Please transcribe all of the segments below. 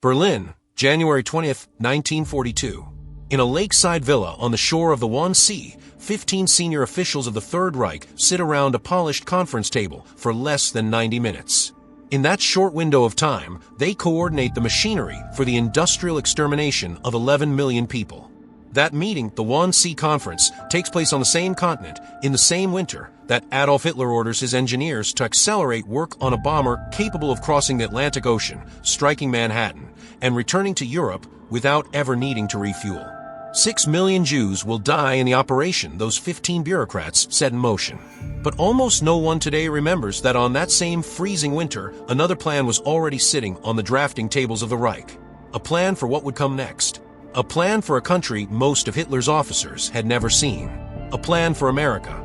Berlin, January 20, 1942. In a lakeside villa on the shore of the Wannsee, 15 senior officials of the Third Reich sit around a polished conference table for less than 90 minutes. In that short window of time, they coordinate the machinery for the industrial extermination of 11 million people. That meeting, the Wannsee Conference, takes place on the same continent in the same winter that Adolf Hitler orders his engineers to accelerate work on a bomber capable of crossing the Atlantic Ocean, striking Manhattan, and returning to Europe without ever needing to refuel. 6 million Jews will die in the operation those 15 bureaucrats set in motion. But almost no one today remembers that on that same freezing winter, another plan was already sitting on the drafting tables of the Reich. A plan for what would come next. A plan for a country most of Hitler's officers had never seen. A plan for America.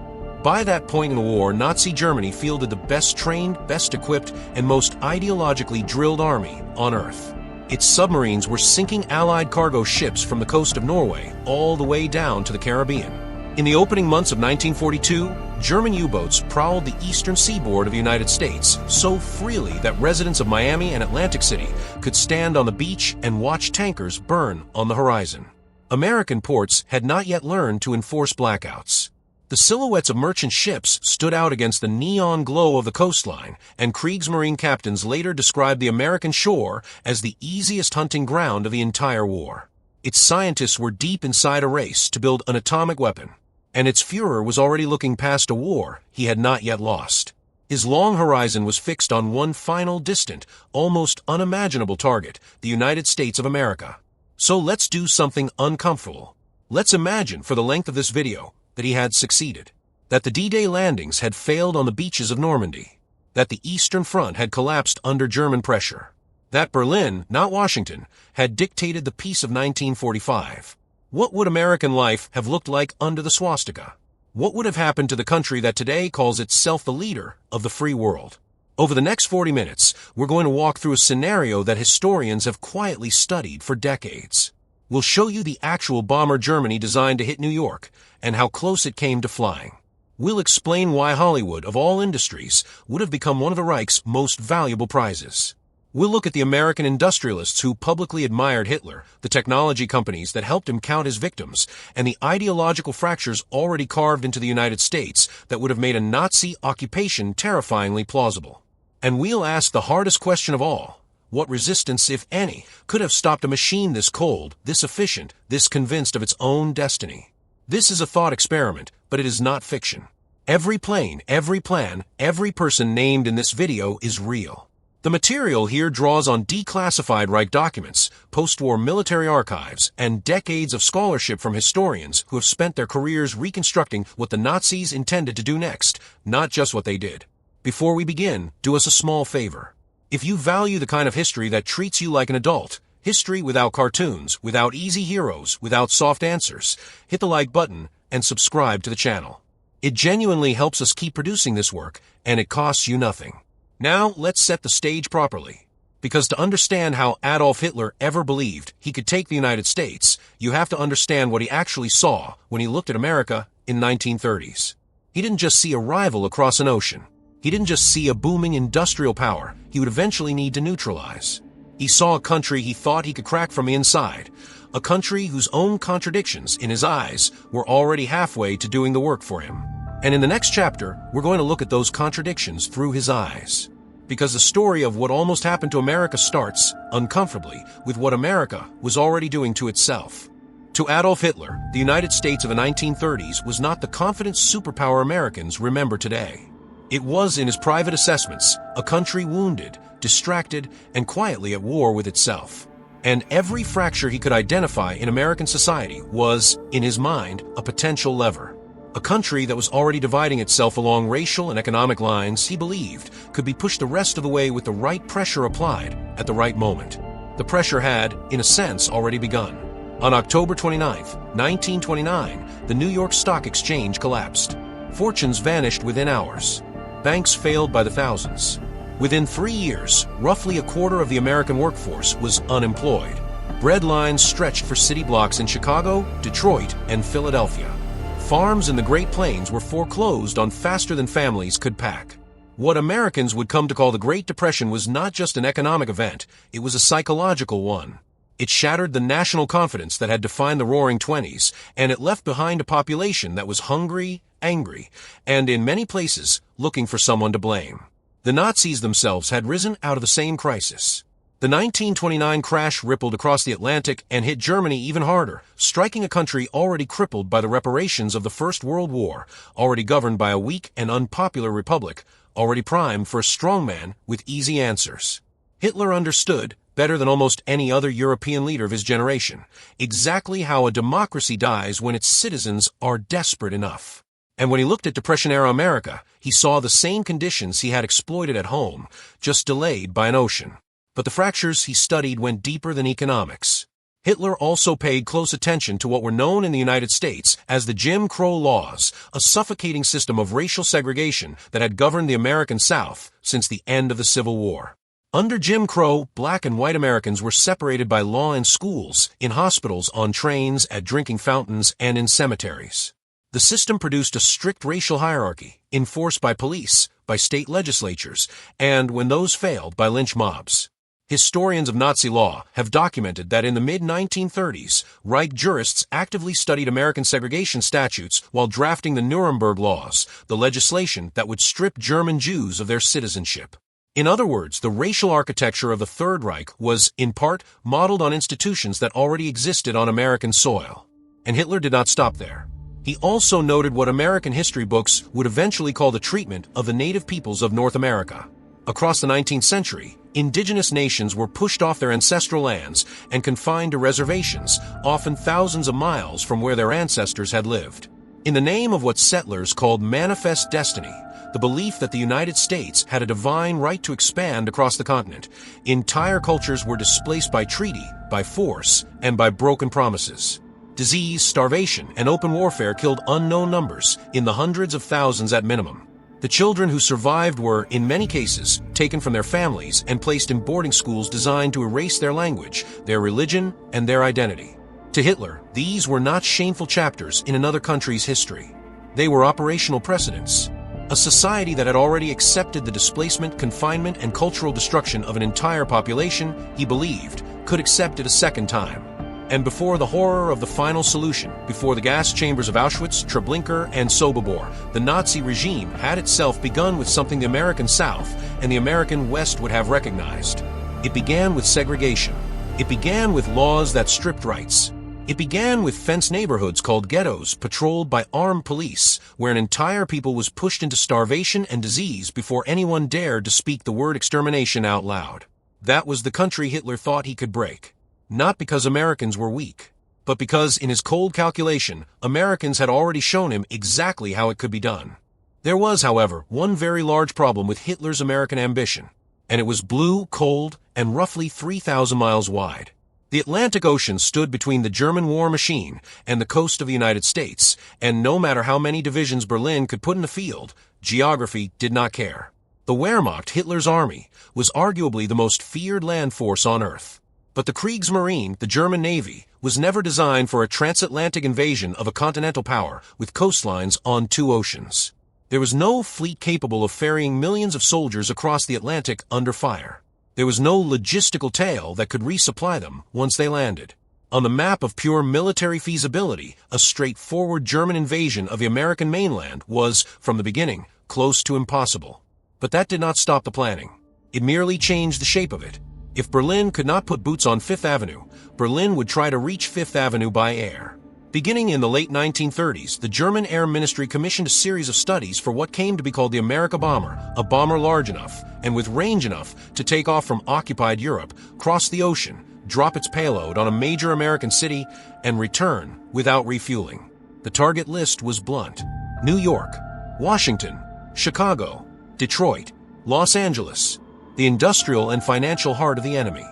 By that point in the war, Nazi Germany fielded the best trained, best equipped, and most ideologically drilled army on Earth. Its submarines were sinking Allied cargo ships from the coast of Norway all the way down to the Caribbean. In the opening months of 1942, German U-boats prowled the eastern seaboard of the United States so freely that residents of Miami and Atlantic City could stand on the beach and watch tankers burn on the horizon. American ports had not yet learned to enforce blackouts. The silhouettes of merchant ships stood out against the neon glow of the coastline, and Kriegsmarine captains later described the American shore as the easiest hunting ground of the entire war. Its scientists were deep inside a race to build an atomic weapon, and its Führer was already looking past a war he had not yet lost. His long horizon was fixed on one final distant, almost unimaginable target, the United States of America. So let's do something uncomfortable. Let's imagine, for the length of this video, that he had succeeded, that the D-Day landings had failed on the beaches of Normandy, that the Eastern Front had collapsed under German pressure, that Berlin, not Washington, had dictated the peace of 1945. What would American life have looked like under the swastika? What would have happened to the country that today calls itself the leader of the free world? Over the next 40 minutes, we're going to walk through a scenario that historians have quietly studied for decades. We'll show you the actual bomber Germany designed to hit New York and how close it came to flying. We'll explain why Hollywood, of all industries, would have become one of the Reich's most valuable prizes. We'll look at the American industrialists who publicly admired Hitler, the technology companies that helped him count his victims, and the ideological fractures already carved into the United States that would have made a Nazi occupation terrifyingly plausible. And we'll ask the hardest question of all. What resistance, if any, could have stopped a machine this cold, this efficient, this convinced of its own destiny? This is a thought experiment, but it is not fiction. Every plane, every plan, every person named in this video is real. The material here draws on declassified Reich documents, post-war military archives, and decades of scholarship from historians who have spent their careers reconstructing what the Nazis intended to do next, not just what they did. Before we begin, do us a small favor. If you value the kind of history that treats you like an adult, history without cartoons, without easy heroes, without soft answers, hit the like button and subscribe to the channel. It genuinely helps us keep producing this work, and it costs you nothing. Now, let's set the stage properly. Because to understand how Adolf Hitler ever believed he could take the United States, you have to understand what he actually saw when he looked at America in the 1930s. He didn't just see a rival across an ocean. He didn't just see a booming industrial power he would eventually need to neutralize. He saw a country he thought he could crack from the inside, a country whose own contradictions, in his eyes, were already halfway to doing the work for him. And in the next chapter, we're going to look at those contradictions through his eyes. Because the story of what almost happened to America starts, uncomfortably, with what America was already doing to itself. To Adolf Hitler, the United States of the 1930s was not the confident superpower Americans remember today. It was, in his private assessments, a country wounded, distracted, and quietly at war with itself. And every fracture he could identify in American society was, in his mind, a potential lever. A country that was already dividing itself along racial and economic lines he believed could be pushed the rest of the way with the right pressure applied at the right moment. The pressure had, in a sense, already begun. On October 29, 1929, the New York Stock Exchange collapsed. Fortunes vanished within hours. Banks failed by the thousands. Within 3 years, roughly a quarter of the American workforce was unemployed. Bread lines stretched for city blocks in Chicago, Detroit, and Philadelphia. Farms in the Great Plains were foreclosed on faster than families could pack. What Americans would come to call the Great Depression was not just an economic event, it was a psychological one. It shattered the national confidence that had defined the Roaring Twenties, and it left behind a population that was hungry, angry, and in many places, looking for someone to blame. The Nazis themselves had risen out of the same crisis. The 1929 crash rippled across the Atlantic and hit Germany even harder, striking a country already crippled by the reparations of the First World War, already governed by a weak and unpopular republic, already primed for a strongman with easy answers. Hitler understood, better than almost any other European leader of his generation, exactly how a democracy dies when its citizens are desperate enough. And when he looked at Depression-era America, he saw the same conditions he had exploited at home, just delayed by an ocean. But the fractures he studied went deeper than economics. Hitler also paid close attention to what were known in the United States as the Jim Crow laws, a suffocating system of racial segregation that had governed the American South since the end of the Civil War. Under Jim Crow, black and white Americans were separated by law in schools, in hospitals, on trains, at drinking fountains, and in cemeteries. The system produced a strict racial hierarchy, enforced by police, by state legislatures, and, when those failed, by lynch mobs. Historians of Nazi law have documented that in the mid-1930s, Reich jurists actively studied American segregation statutes while drafting the Nuremberg Laws, the legislation that would strip German Jews of their citizenship. In other words, the racial architecture of the Third Reich was, in part, modeled on institutions that already existed on American soil. And Hitler did not stop there. He also noted what American history books would eventually call the treatment of the native peoples of North America. Across the 19th century, indigenous nations were pushed off their ancestral lands and confined to reservations, often thousands of miles from where their ancestors had lived. In the name of what settlers called manifest destiny, the belief that the United States had a divine right to expand across the continent, entire cultures were displaced by treaty, by force, and by broken promises. Disease, starvation, and open warfare killed unknown numbers, in the hundreds of thousands at minimum. The children who survived were, in many cases, taken from their families and placed in boarding schools designed to erase their language, their religion, and their identity. To Hitler, these were not shameful chapters in another country's history. They were operational precedents. A society that had already accepted the displacement, confinement, and cultural destruction of an entire population, he believed, could accept it a second time. And before the horror of the final solution, before the gas chambers of Auschwitz, Treblinka, and Sobibor, the Nazi regime had itself begun with something the American South and the American West would have recognized. It began with segregation. It began with laws that stripped rights. It began with fenced neighborhoods called ghettos patrolled by armed police, where an entire people was pushed into starvation and disease before anyone dared to speak the word extermination out loud. That was the country Hitler thought he could break. Not because Americans were weak, but because, in his cold calculation, Americans had already shown him exactly how it could be done. There was, however, one very large problem with Hitler's American ambition, and it was blue, cold, and roughly 3,000 miles wide. The Atlantic Ocean stood between the German war machine and the coast of the United States, and no matter how many divisions Berlin could put in the field, geography did not care. The Wehrmacht, Hitler's army, was arguably the most feared land force on Earth. But the Kriegsmarine, the German Navy, was never designed for a transatlantic invasion of a continental power with coastlines on two oceans. There was no fleet capable of ferrying millions of soldiers across the Atlantic under fire. There was no logistical tail that could resupply them once they landed. On the map of pure military feasibility, a straightforward German invasion of the American mainland was, from the beginning, close to impossible. But that did not stop the planning. It merely changed the shape of it. If Berlin could not put boots on Fifth Avenue, Berlin would try to reach Fifth Avenue by air. Beginning in the late 1930s, the German Air Ministry commissioned a series of studies for what came to be called the Amerika bomber, a bomber large enough and with range enough to take off from occupied Europe, cross the ocean, drop its payload on a major American city, and return without refueling. The target list was blunt: New York, Washington, Chicago, Detroit, Los Angeles, the industrial and financial heart of the enemy.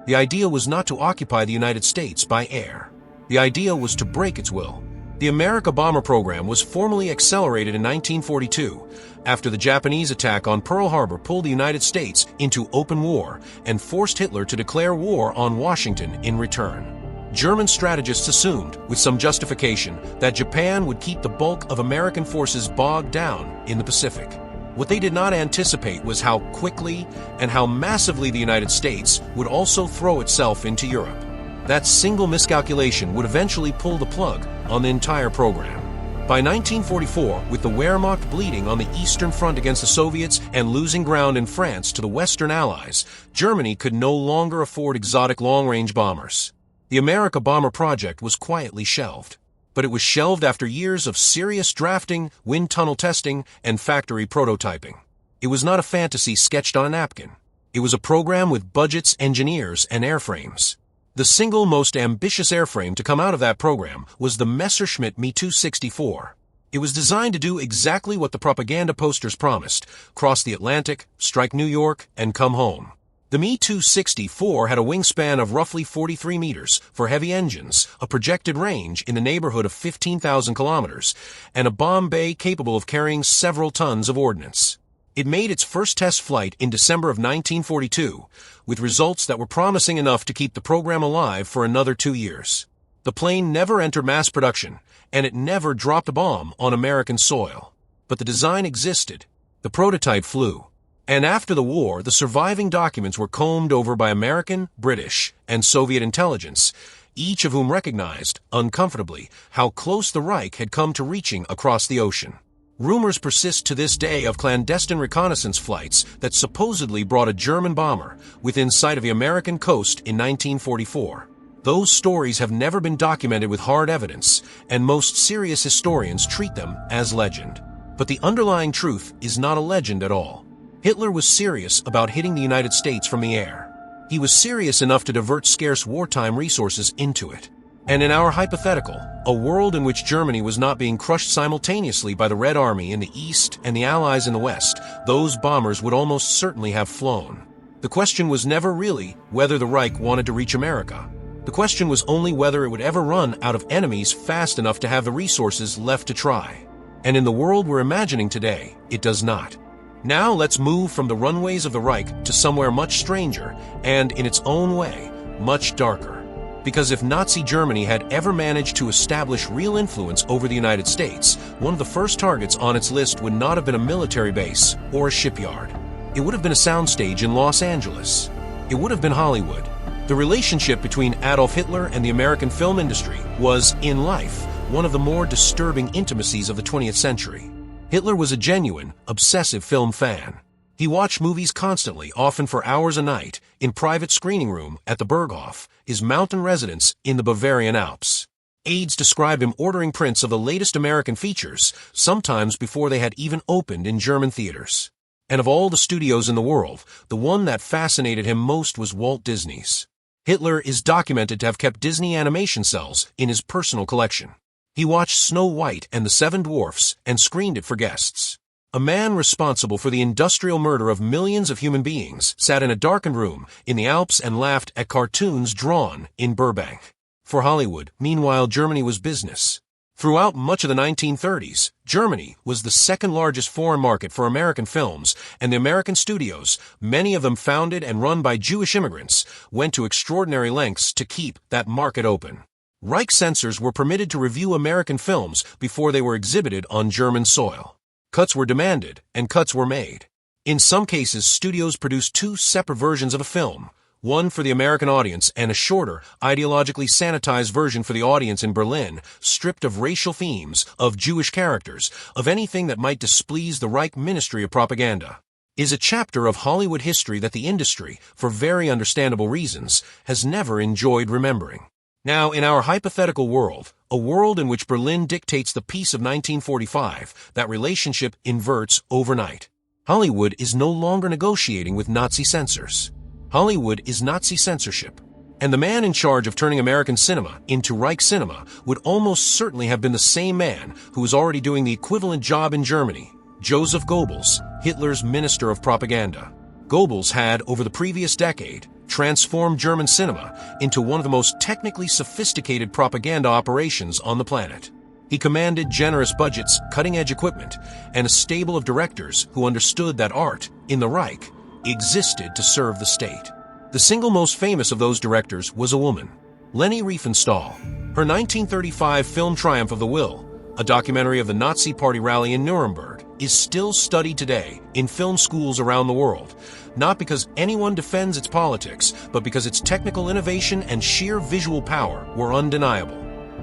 The idea was not to occupy the United States by air. The idea was to break its will. The Amerika bomber program was formally accelerated in 1942 after the Japanese attack on Pearl Harbor pulled the United States into open war and forced Hitler to declare war on Washington in return. German strategists assumed, with some justification, that Japan would keep the bulk of American forces bogged down in the Pacific. What they did not anticipate was how quickly and how massively the United States would also throw itself into Europe. That single miscalculation would eventually pull the plug on the entire program. By 1944, with the Wehrmacht bleeding on the Eastern Front against the Soviets and losing ground in France to the Western Allies, Germany could no longer afford exotic long-range bombers. The Amerika bomber project was quietly shelved. But it was shelved after years of serious drafting, wind tunnel testing, and factory prototyping. It was not a fantasy sketched on a napkin. It was a program with budgets, engineers, and airframes. The single most ambitious airframe to come out of that program was the Messerschmitt Me 264. It was designed to do exactly what the propaganda posters promised: cross the Atlantic, strike New York, and come home. The Me 264 had a wingspan of roughly 43 meters for heavy engines, a projected range in the neighborhood of 15,000 kilometers, and a bomb bay capable of carrying several tons of ordnance. It made its first test flight in December of 1942, with results that were promising enough to keep the program alive for another 2 years. The plane never entered mass production, and it never dropped a bomb on American soil. But the design existed. The prototype flew. And after the war, the surviving documents were combed over by American, British, and Soviet intelligence, each of whom recognized, uncomfortably, how close the Reich had come to reaching across the ocean. Rumors persist to this day of clandestine reconnaissance flights that supposedly brought a German bomber within sight of the American coast in 1944. Those stories have never been documented with hard evidence, and most serious historians treat them as legend. But the underlying truth is not a legend at all. Hitler was serious about hitting the United States from the air. He was serious enough to divert scarce wartime resources into it. And in our hypothetical, a world in which Germany was not being crushed simultaneously by the Red Army in the East and the Allies in the West, those bombers would almost certainly have flown. The question was never really whether the Reich wanted to reach America. The question was only whether it would ever run out of enemies fast enough to have the resources left to try. And in the world we're imagining today, it does not. Now let's move from the runways of the Reich to somewhere much stranger and, in its own way, much darker. Because if Nazi Germany had ever managed to establish real influence over the United States, one of the first targets on its list would not have been a military base or a shipyard. It would have been a soundstage in Los Angeles. It would have been Hollywood. The relationship between Adolf Hitler and the American film industry was, in life, one of the more disturbing intimacies of the 20th century. Hitler was a genuine, obsessive film fan. He watched movies constantly, often for hours a night, in private screening room at the Berghof, his mountain residence in the Bavarian Alps. Aides describe him ordering prints of the latest American features, sometimes before they had even opened in German theaters. And of all the studios in the world, the one that fascinated him most was Walt Disney's. Hitler is documented to have kept Disney animation cells in his personal collection. He watched Snow White and the Seven Dwarfs and screened it for guests. A man responsible for the industrial murder of millions of human beings sat in a darkened room in the Alps and laughed at cartoons drawn in Burbank. For Hollywood, meanwhile, Germany was business. Throughout much of the 1930s, Germany was the second largest foreign market for American films, and the American studios, many of them founded and run by Jewish immigrants, went to extraordinary lengths to keep that market open. Reich censors were permitted to review American films before they were exhibited on German soil. Cuts were demanded, and cuts were made. In some cases, studios produced two separate versions of a film, one for the American audience and a shorter, ideologically sanitized version for the audience in Berlin, stripped of racial themes, of Jewish characters, of anything that might displease the Reich Ministry of Propaganda. Is a chapter of Hollywood history that the industry, for very understandable reasons, has never enjoyed remembering. Now, in our hypothetical world, a world in which Berlin dictates the peace of 1945, that relationship inverts overnight. Hollywood is no longer negotiating with Nazi censors. Hollywood is Nazi censorship. And the man in charge of turning American cinema into Reich cinema would almost certainly have been the same man who was already doing the equivalent job in Germany, Joseph Goebbels, Hitler's Minister of Propaganda. Goebbels had, over the previous decade, transformed German cinema into one of the most technically sophisticated propaganda operations on the planet. He commanded generous budgets, cutting-edge equipment, and a stable of directors who understood that art, in the Reich, existed to serve the state. The single most famous of those directors was a woman, Leni Riefenstahl. Her 1935 film Triumph of the Will, a documentary of the Nazi Party rally in Nuremberg, is still studied today in film schools around the world, not because anyone defends its politics, but because its technical innovation and sheer visual power were undeniable.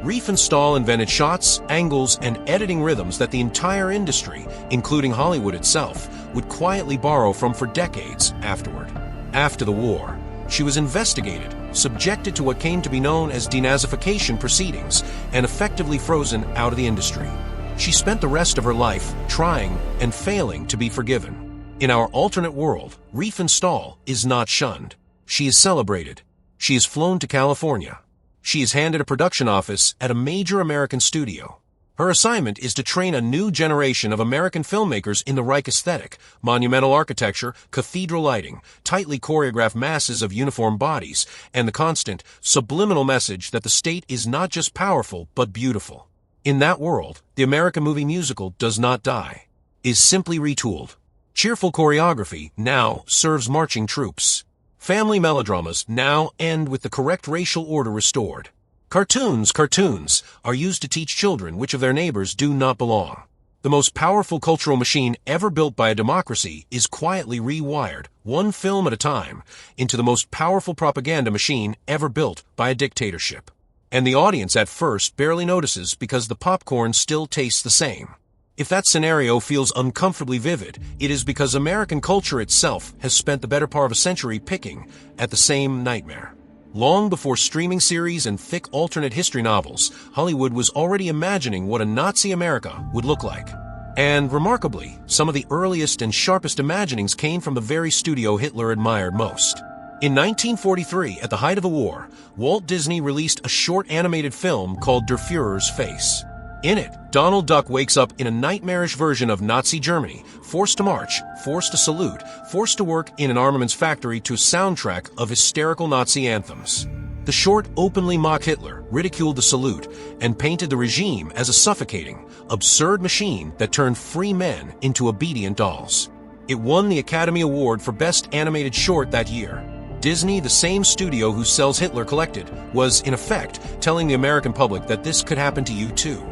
Riefenstahl invented shots, angles, and editing rhythms that the entire industry, including Hollywood itself, would quietly borrow from for decades afterward. After the war, she was investigated, subjected to what came to be known as denazification proceedings, and effectively frozen out of the industry. She spent the rest of her life trying and failing to be forgiven. In our alternate world, Riefenstahl is not shunned. She is celebrated. She is flown to California. She is handed a production office at a major American studio. Her assignment is to train a new generation of American filmmakers in the Reich aesthetic, monumental architecture, cathedral lighting, tightly choreographed masses of uniform bodies, and the constant, subliminal message that the state is not just powerful, but beautiful. In that world, the American movie musical does not die, is simply retooled. Cheerful choreography now serves marching troops. Family melodramas now end with the correct racial order restored. Cartoons are used to teach children which of their neighbors do not belong. The most powerful cultural machine ever built by a democracy is quietly rewired, one film at a time, into the most powerful propaganda machine ever built by a dictatorship. And the audience at first barely notices because the popcorn still tastes the same. If that scenario feels uncomfortably vivid, it is because American culture itself has spent the better part of a century picking at the same nightmare. Long before streaming series and thick alternate history novels, Hollywood was already imagining what a Nazi America would look like. And remarkably, some of the earliest and sharpest imaginings came from the very studio Hitler admired most. In 1943, at the height of the war, Walt Disney released a short animated film called Der Führer's Face. In it, Donald Duck wakes up in a nightmarish version of Nazi Germany, forced to march, forced to salute, forced to work in an armaments factory to a soundtrack of hysterical Nazi anthems. The short openly mocked Hitler, ridiculed the salute, and painted the regime as a suffocating, absurd machine that turned free men into obedient dolls. It won the Academy Award for Best Animated Short that year. Disney, the same studio who sells Hitler Collected, was, in effect, telling the American public that this could happen to you too.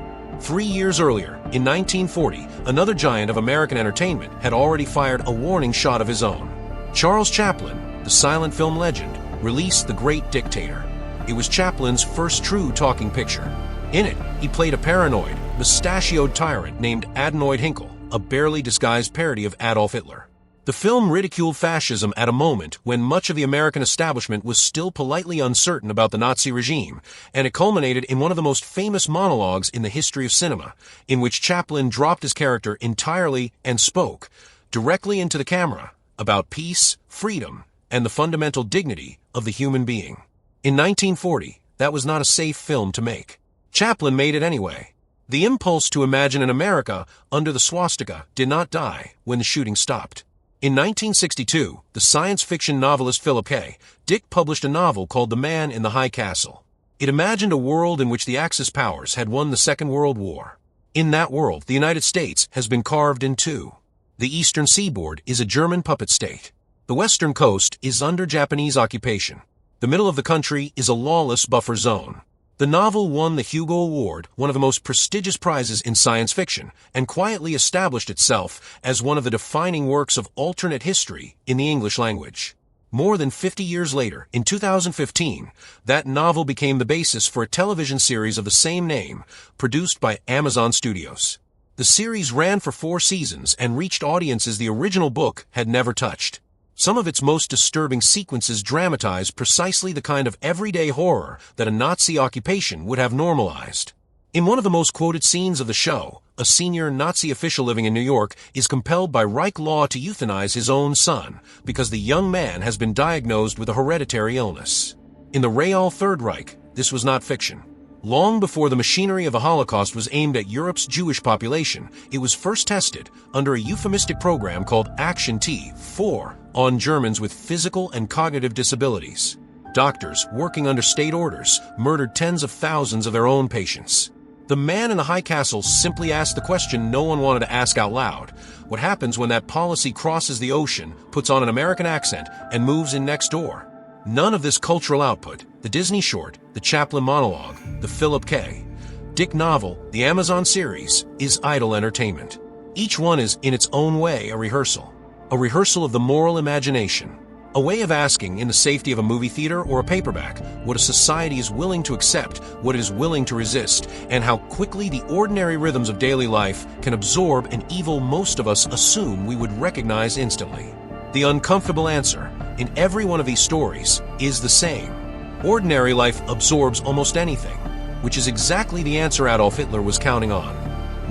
3 years earlier, in 1940, another giant of American entertainment had already fired a warning shot of his own. Charles Chaplin, the silent film legend, released The Great Dictator. It was Chaplin's first true talking picture. In it, he played a paranoid, mustachioed tyrant named Adenoid Hinkle, a barely disguised parody of Adolf Hitler. The film ridiculed fascism at a moment when much of the American establishment was still politely uncertain about the Nazi regime, and it culminated in one of the most famous monologues in the history of cinema, in which Chaplin dropped his character entirely and spoke, directly into the camera, about peace, freedom, and the fundamental dignity of the human being. In 1940, that was not a safe film to make. Chaplin made it anyway. The impulse to imagine an America under the swastika did not die when the shooting stopped. In 1962, the science fiction novelist Philip K. Dick published a novel called The Man in the High Castle. It imagined a world in which the Axis powers had won the Second World War. In that world, the United States has been carved in two. The eastern seaboard is a German puppet state. The western coast is under Japanese occupation. The middle of the country is a lawless buffer zone. The novel won the Hugo Award, one of the most prestigious prizes in science fiction, and quietly established itself as one of the defining works of alternate history in the English language. More than 50 years later, in 2015, that novel became the basis for a television series of the same name, produced by Amazon Studios. The series ran for 4 seasons and reached audiences the original book had never touched. Some of its most disturbing sequences dramatize precisely the kind of everyday horror that a Nazi occupation would have normalized. In one of the most quoted scenes of the show, a senior Nazi official living in New York is compelled by Reich law to euthanize his own son because the young man has been diagnosed with a hereditary illness. In the real Third Reich, this was not fiction. Long before the machinery of the Holocaust was aimed at Europe's Jewish population, it was first tested under a euphemistic program called Action T4 on Germans with physical and cognitive disabilities. Doctors, working under state orders, murdered tens of thousands of their own patients. The Man in the High Castle simply asked the question no one wanted to ask out loud. What happens when that policy crosses the ocean, puts on an American accent, and moves in next door? None of this cultural output, the Disney short, the Chaplin monologue, the Philip K. Dick novel, the Amazon series, is idle entertainment. Each one is, in its own way, a rehearsal. a rehearsal of the moral imagination. A way of asking, in the safety of a movie theater or a paperback, what a society is willing to accept, what it is willing to resist, and how quickly the ordinary rhythms of daily life can absorb an evil most of us assume we would recognize instantly. The uncomfortable answer, in every one of these stories, is the same. Ordinary life absorbs almost anything, which is exactly the answer Adolf Hitler was counting on.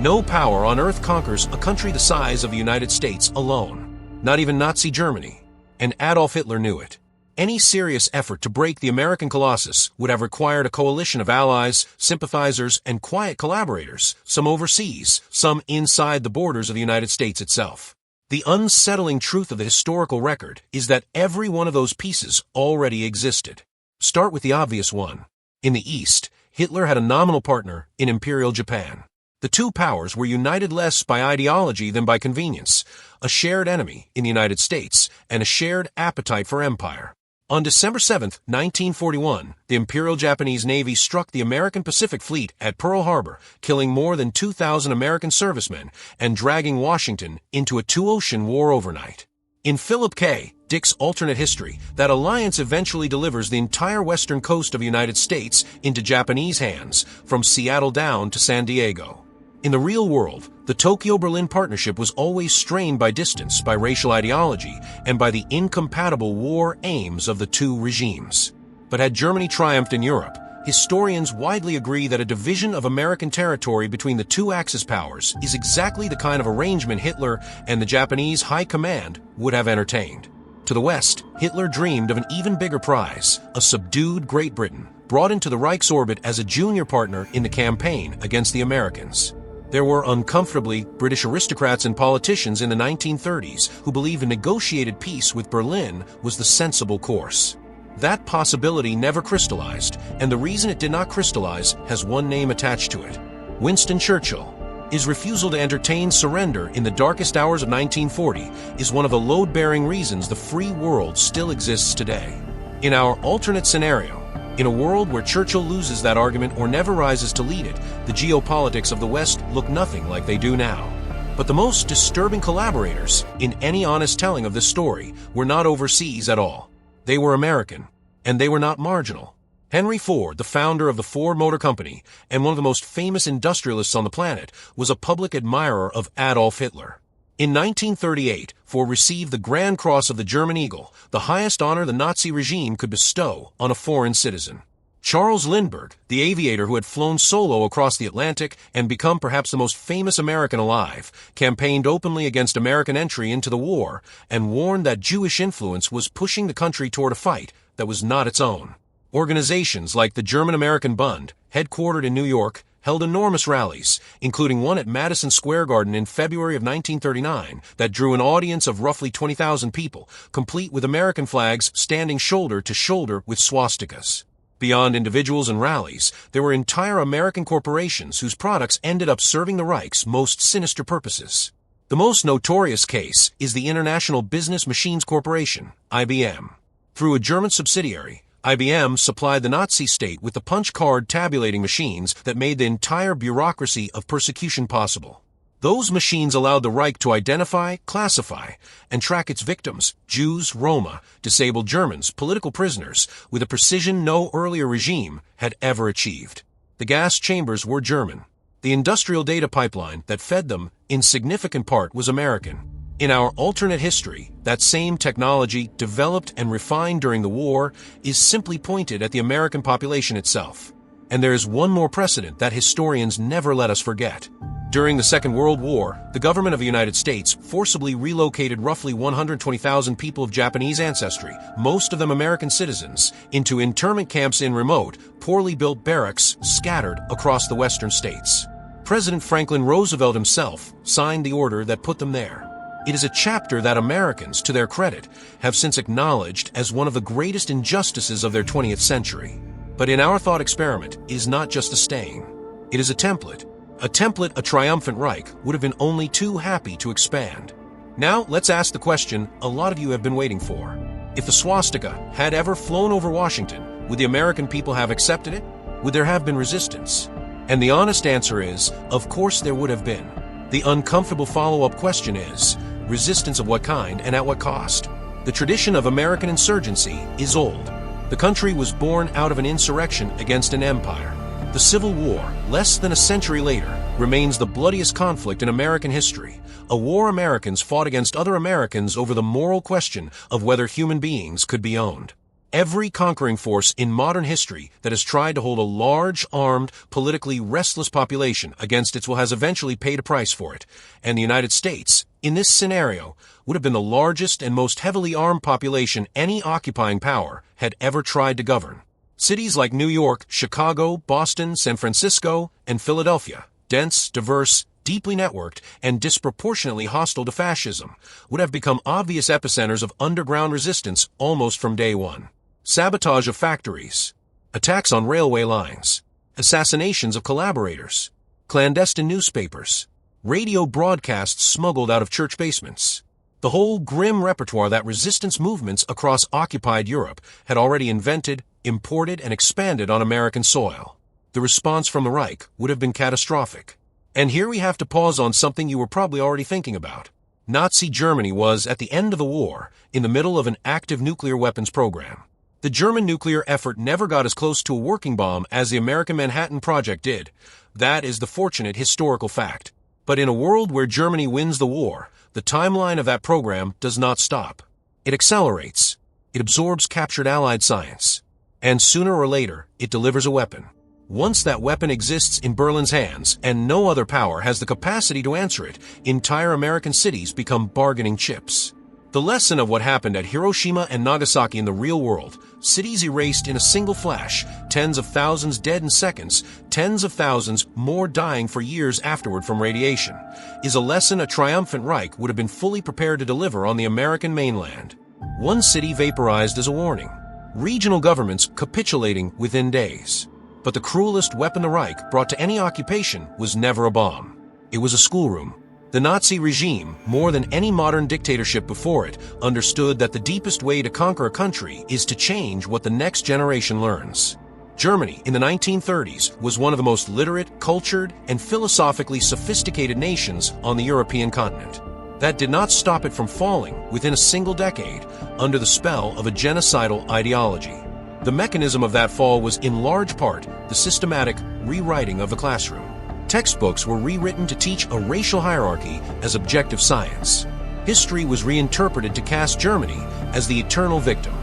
No power on earth conquers a country the size of the United States alone, not even Nazi Germany. And Adolf Hitler knew it. Any serious effort to break the American colossus would have required a coalition of allies, sympathizers, and quiet collaborators, some overseas, some inside the borders of the United States itself. The unsettling truth of the historical record is that every one of those pieces already existed. Start with the obvious one. In the East, Hitler had a nominal partner in Imperial Japan. The two powers were united less by ideology than by convenience, a shared enemy in the United States and a shared appetite for empire. On December 7, 1941, the Imperial Japanese Navy struck the American Pacific Fleet at Pearl Harbor, killing more than 2,000 American servicemen and dragging Washington into a two-ocean war overnight. In Philip K. Dick's alternate history, that alliance eventually delivers the entire western coast of the United States into Japanese hands, from Seattle down to San Diego. In the real world, the Tokyo-Berlin partnership was always strained by distance, by racial ideology, and by the incompatible war aims of the two regimes. But had Germany triumphed in Europe, historians widely agree that a division of American territory between the two Axis powers is exactly the kind of arrangement Hitler and the Japanese High Command would have entertained. To the west, Hitler dreamed of an even bigger prize, a subdued Great Britain, brought into the Reich's orbit as a junior partner in the campaign against the Americans. There were uncomfortably British aristocrats and politicians in the 1930s who believed a negotiated peace with Berlin was the sensible course. That possibility never crystallized, and the reason it did not crystallize has one name attached to it: Winston Churchill. His refusal to entertain surrender in the darkest hours of 1940 is one of the load-bearing reasons the free world still exists today. In our alternate scenario, in a world where Churchill loses that argument or never rises to lead it, the geopolitics of the West look nothing like they do now. But the most disturbing collaborators, in any honest telling of this story, were not overseas at all. They were American, and they were not marginal. Henry Ford, the founder of the Ford Motor Company and one of the most famous industrialists on the planet, was a public admirer of Adolf Hitler. In 1938, Ford received the Grand Cross of the German Eagle, the highest honor the Nazi regime could bestow on a foreign citizen. Charles Lindbergh, the aviator who had flown solo across the Atlantic and become perhaps the most famous American alive, campaigned openly against American entry into the war and warned that Jewish influence was pushing the country toward a fight that was not its own. Organizations like the German-American Bund, headquartered in New York, held enormous rallies, including one at Madison Square Garden in February of 1939 that drew an audience of roughly 20,000 people, complete with American flags standing shoulder to shoulder with swastikas. Beyond individuals and rallies, there were entire American corporations whose products ended up serving the Reich's most sinister purposes. The most notorious case is the International Business Machines Corporation, IBM. Through a German subsidiary, IBM supplied the Nazi state with the punch card tabulating machines that made the entire bureaucracy of persecution possible. Those machines allowed the Reich to identify, classify, and track its victims, Jews, Roma, disabled Germans, political prisoners, with a precision no earlier regime had ever achieved. The gas chambers were German. The industrial data pipeline that fed them, in significant part, was American. In our alternate history, that same technology, developed and refined during the war, is simply pointed at the American population itself. And there is one more precedent that historians never let us forget. During the Second World War, the government of the United States forcibly relocated roughly 120,000 people of Japanese ancestry, most of them American citizens, into internment camps in remote, poorly built barracks scattered across the western states. President Franklin Roosevelt himself signed the order that put them there. It is a chapter that Americans, to their credit, have since acknowledged as one of the greatest injustices of their 20th century. But in our thought experiment, it is not just a stain. It is a template. A template a triumphant Reich would have been only too happy to expand. Now, let's ask the question a lot of you have been waiting for. If the swastika had ever flown over Washington, would the American people have accepted it? Would there have been resistance? And the honest answer is, of course there would have been. The uncomfortable follow-up question is, resistance of what kind and at what cost? The tradition of American insurgency is old. The country was born out of an insurrection against an empire. The Civil War, less than a century later, remains the bloodiest conflict in American history, a war Americans fought against other Americans over the moral question of whether human beings could be owned. Every conquering force in modern history that has tried to hold a large, armed, politically restless population against its will has eventually paid a price for it, and the United States, in this scenario, would have been the largest and most heavily armed population any occupying power had ever tried to govern. Cities like New York, Chicago, Boston, San Francisco, and Philadelphia, dense, diverse, deeply networked, and disproportionately hostile to fascism, would have become obvious epicenters of underground resistance almost from day one. Sabotage of factories, attacks on railway lines, assassinations of collaborators, clandestine newspapers, radio broadcasts smuggled out of church basements. The whole grim repertoire that resistance movements across occupied Europe had already invented, imported, and expanded on American soil. The response from the Reich would have been catastrophic. And here we have to pause on something you were probably already thinking about. Nazi Germany was, at the end of the war, in the middle of an active nuclear weapons program. The German nuclear effort never got as close to a working bomb as the American Manhattan Project did. That is the fortunate historical fact. But in a world where Germany wins the war, the timeline of that program does not stop. It accelerates. It absorbs captured Allied science. And sooner or later, it delivers a weapon. Once that weapon exists in Berlin's hands, and no other power has the capacity to answer it, entire American cities become bargaining chips. The lesson of what happened at Hiroshima and Nagasaki in the real world, cities erased in a single flash, tens of thousands dead in seconds, tens of thousands more dying for years afterward from radiation, is a lesson a triumphant Reich would have been fully prepared to deliver on the American mainland. One city vaporized as a warning, regional governments capitulating within days. But the cruelest weapon the Reich brought to any occupation was never a bomb. It was a schoolroom. The Nazi regime, more than any modern dictatorship before it, understood that the deepest way to conquer a country is to change what the next generation learns. Germany, in the 1930s, was one of the most literate, cultured, and philosophically sophisticated nations on the European continent. That did not stop it from falling within a single decade under the spell of a genocidal ideology. The mechanism of that fall was in large part the systematic rewriting of the classroom. Textbooks were rewritten to teach a racial hierarchy as objective science. History was reinterpreted to cast Germany as the eternal victim.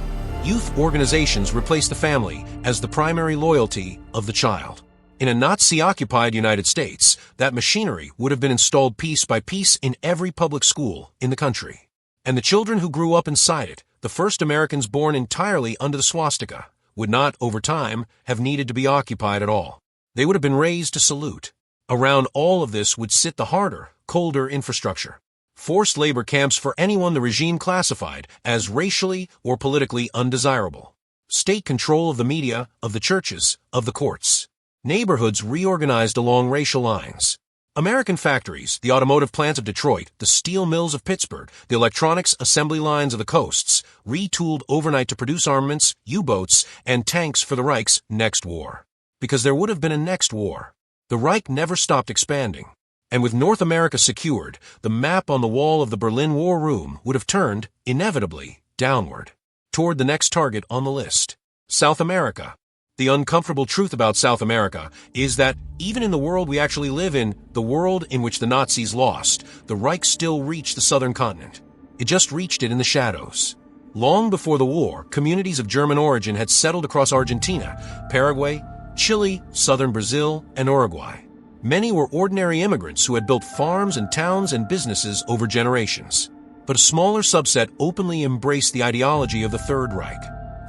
Youth organizations replaced the family as the primary loyalty of the child. In a Nazi-occupied United States, that machinery would have been installed piece by piece in every public school in the country. And the children who grew up inside it, the first Americans born entirely under the swastika, would not, over time, have needed to be occupied at all. They would have been raised to salute. Around all of this would sit the harder, colder infrastructure. Forced labor camps for anyone the regime classified as racially or politically undesirable. State control of the media, of the churches, of the courts. Neighborhoods reorganized along racial lines. American factories, the automotive plants of Detroit, the steel mills of Pittsburgh, the electronics assembly lines of the coasts, retooled overnight to produce armaments, U-boats, and tanks for the Reich's next war. Because there would have been a next war. The Reich never stopped expanding. And with North America secured, the map on the wall of the Berlin War Room would have turned, inevitably, downward, toward the next target on the list, South America. The uncomfortable truth about South America is that even in the world we actually live in, the world in which the Nazis lost, the Reich still reached the southern continent. It just reached it in the shadows. Long before the war, communities of German origin had settled across Argentina, Paraguay, Chile, southern Brazil, and Uruguay. Many were ordinary immigrants who had built farms and towns and businesses over generations. But a smaller subset openly embraced the ideology of the Third Reich.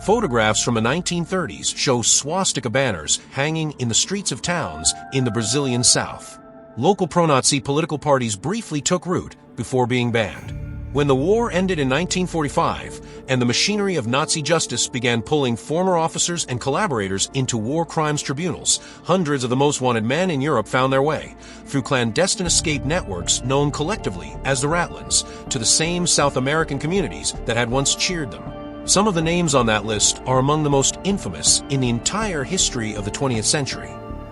Photographs from the 1930s show swastika banners hanging in the streets of towns in the Brazilian South. Local pro-Nazi political parties briefly took root before being banned. When the war ended in 1945 and the machinery of Nazi justice began pulling former officers and collaborators into war crimes tribunals, hundreds of the most wanted men in Europe found their way, through clandestine escape networks known collectively as the Ratlins, to the same South American communities that had once cheered them. Some of the names on that list are among the most infamous in the entire history of the 20th century.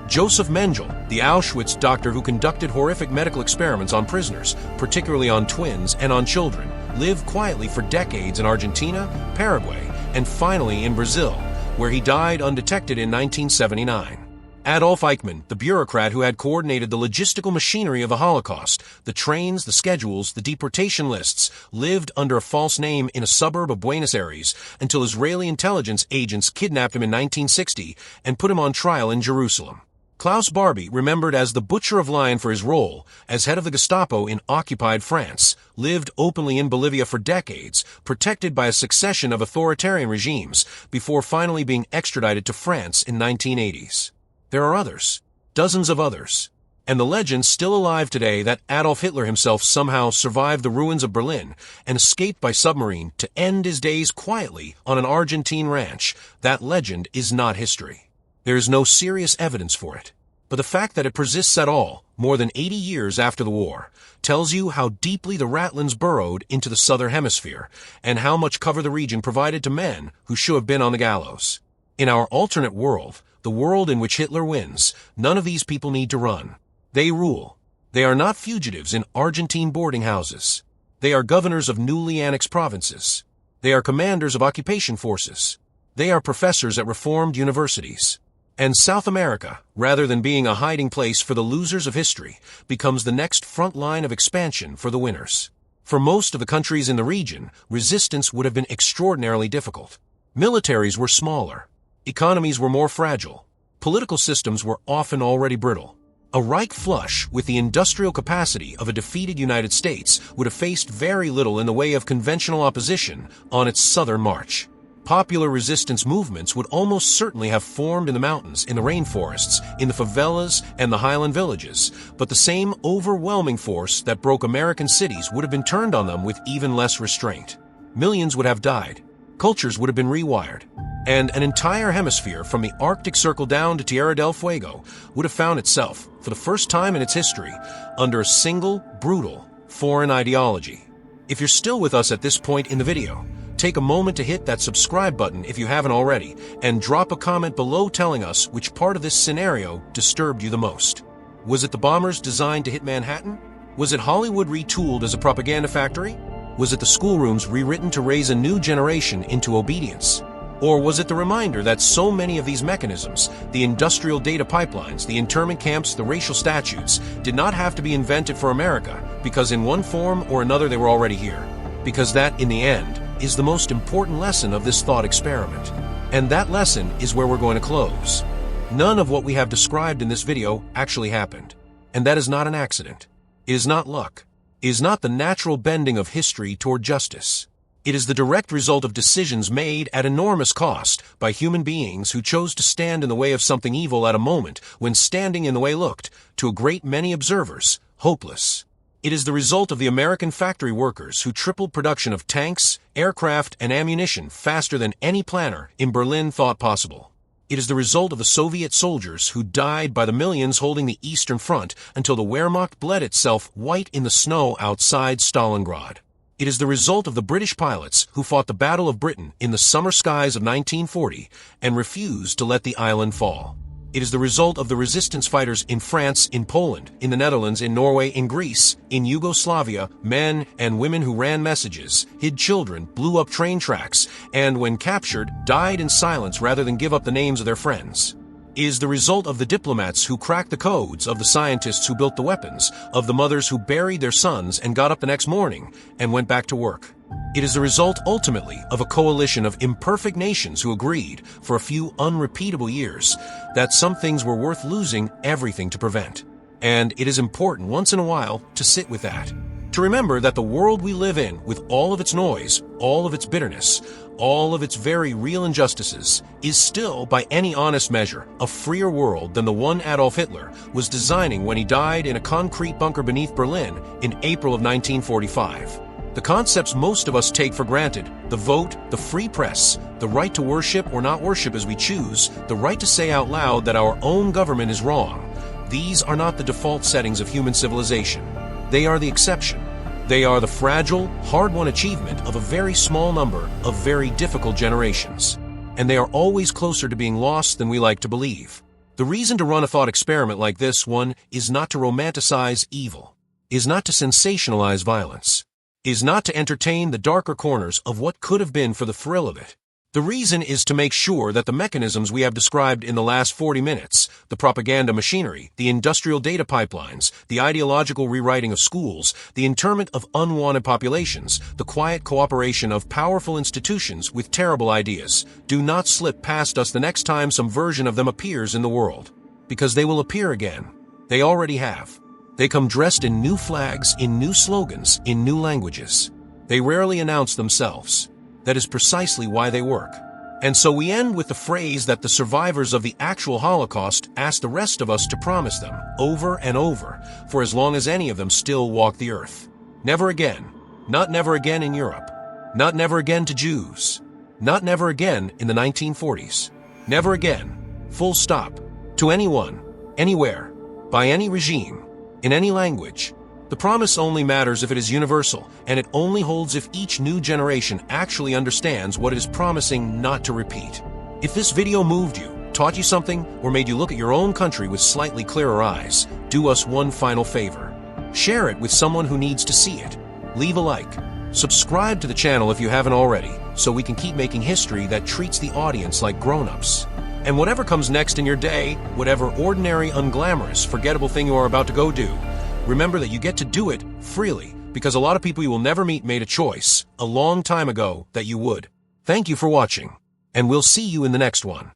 Joseph Mengele, the Auschwitz doctor who conducted horrific medical experiments on prisoners, particularly on twins and on children, lived quietly for decades in Argentina, Paraguay, and finally in Brazil, where he died undetected in 1979. Adolf Eichmann, the bureaucrat who had coordinated the logistical machinery of the Holocaust, the trains, the schedules, the deportation lists, lived under a false name in a suburb of Buenos Aires until Israeli intelligence agents kidnapped him in 1960 and put him on trial in Jerusalem. Klaus Barbie, remembered as the Butcher of Lion for his role as head of the Gestapo in occupied France, lived openly in Bolivia for decades, protected by a succession of authoritarian regimes, before finally being extradited to France in 1980s. There are others, dozens of others, and the legend still alive today that Adolf Hitler himself somehow survived the ruins of Berlin and escaped by submarine to end his days quietly on an Argentine ranch. That legend is not history. There is no serious evidence for it. But the fact that it persists at all, more than 80 years after the war, tells you how deeply the Ratlins burrowed into the southern hemisphere, and how much cover the region provided to men who should have been on the gallows. In our alternate world, the world in which Hitler wins, none of these people need to run. They rule. They are not fugitives in Argentine boarding houses. They are governors of newly annexed provinces. They are commanders of occupation forces. They are professors at reformed universities. And South America, rather than being a hiding place for the losers of history, becomes the next front line of expansion for the winners. For most of the countries in the region, resistance would have been extraordinarily difficult. Militaries were smaller. Economies were more fragile. Political systems were often already brittle. A Reich flush with the industrial capacity of a defeated United States would have faced very little in the way of conventional opposition on its southern march. Popular resistance movements would almost certainly have formed in the mountains, in the rainforests, in the favelas, and the highland villages, but the same overwhelming force that broke American cities would have been turned on them with even less restraint. Millions would have died. Cultures would have been rewired. And an entire hemisphere, from the Arctic Circle down to Tierra del Fuego, would have found itself, for the first time in its history, under a single, brutal, foreign ideology. If you're still with us at this point in the video, take a moment to hit that subscribe button if you haven't already, and drop a comment below telling us which part of this scenario disturbed you the most. Was it the bombers designed to hit Manhattan? Was it Hollywood retooled as a propaganda factory? Was it the schoolrooms rewritten to raise a new generation into obedience? Or was it the reminder that so many of these mechanisms, the industrial data pipelines, the internment camps, the racial statutes, did not have to be invented for America, because in one form or another they were already here? Because that, in the end, is the most important lesson of this thought experiment. And that lesson is where we're going to close. None of what we have described in this video actually happened. And that is not an accident. It is not luck. It is not the natural bending of history toward justice. It is the direct result of decisions made at enormous cost by human beings who chose to stand in the way of something evil at a moment when standing in the way looked, to a great many observers, hopeless. It is the result of the American factory workers who tripled production of tanks, aircraft, and ammunition faster than any planner in Berlin thought possible. It is the result of the Soviet soldiers who died by the millions holding the Eastern Front until the Wehrmacht bled itself white in the snow outside Stalingrad. It is the result of the British pilots who fought the Battle of Britain in the summer skies of 1940 and refused to let the island fall. It is the result of the resistance fighters in France, in Poland, in the Netherlands, in Norway, in Greece, in Yugoslavia, men and women who ran messages, hid children, blew up train tracks, and when captured, died in silence rather than give up the names of their friends. It is the result of the diplomats who cracked the codes, of the scientists who built the weapons, of the mothers who buried their sons and got up the next morning and went back to work. It is the result, ultimately, of a coalition of imperfect nations who agreed, for a few unrepeatable years, that some things were worth losing everything to prevent. And it is important, once in a while, to sit with that. To remember that the world we live in, with all of its noise, all of its bitterness, all of its very real injustices, is still, by any honest measure, a freer world than the one Adolf Hitler was designing when he died in a concrete bunker beneath Berlin in April of 1945. The concepts most of us take for granted, the vote, the free press, the right to worship or not worship as we choose, the right to say out loud that our own government is wrong, these are not the default settings of human civilization. They are the exception. They are the fragile, hard-won achievement of a very small number of very difficult generations. And they are always closer to being lost than we like to believe. The reason to run a thought experiment like this one is not to romanticize evil, is not to sensationalize violence, is not to entertain the darker corners of what could have been for the thrill of it. The reason is to make sure that the mechanisms we have described in the last 40 minutes, the propaganda machinery, the industrial data pipelines, the ideological rewriting of schools, the internment of unwanted populations, the quiet cooperation of powerful institutions with terrible ideas, do not slip past us the next time some version of them appears in the world. Because they will appear again. They already have. They come dressed in new flags, in new slogans, in new languages. They rarely announce themselves. That is precisely why they work. And so we end with the phrase that the survivors of the actual Holocaust asked the rest of us to promise them, over and over, for as long as any of them still walk the earth. Never again. Not never again in Europe. Not never again to Jews. Not never again in the 1940s. Never again. Full stop. To anyone. Anywhere. By any regime. In any language. The promise only matters if it is universal, and it only holds if each new generation actually understands what it is promising not to repeat. If this video moved you, taught you something, or made you look at your own country with slightly clearer eyes, do us one final favor. Share it with someone who needs to see it. Leave a like. Subscribe to the channel if you haven't already, so we can keep making history that treats the audience like grown-ups. And whatever comes next in your day, whatever ordinary, unglamorous, forgettable thing you are about to go do, remember that you get to do it freely, because a lot of people you will never meet made a choice, a long time ago, that you would. Thank you for watching, and we'll see you in the next one.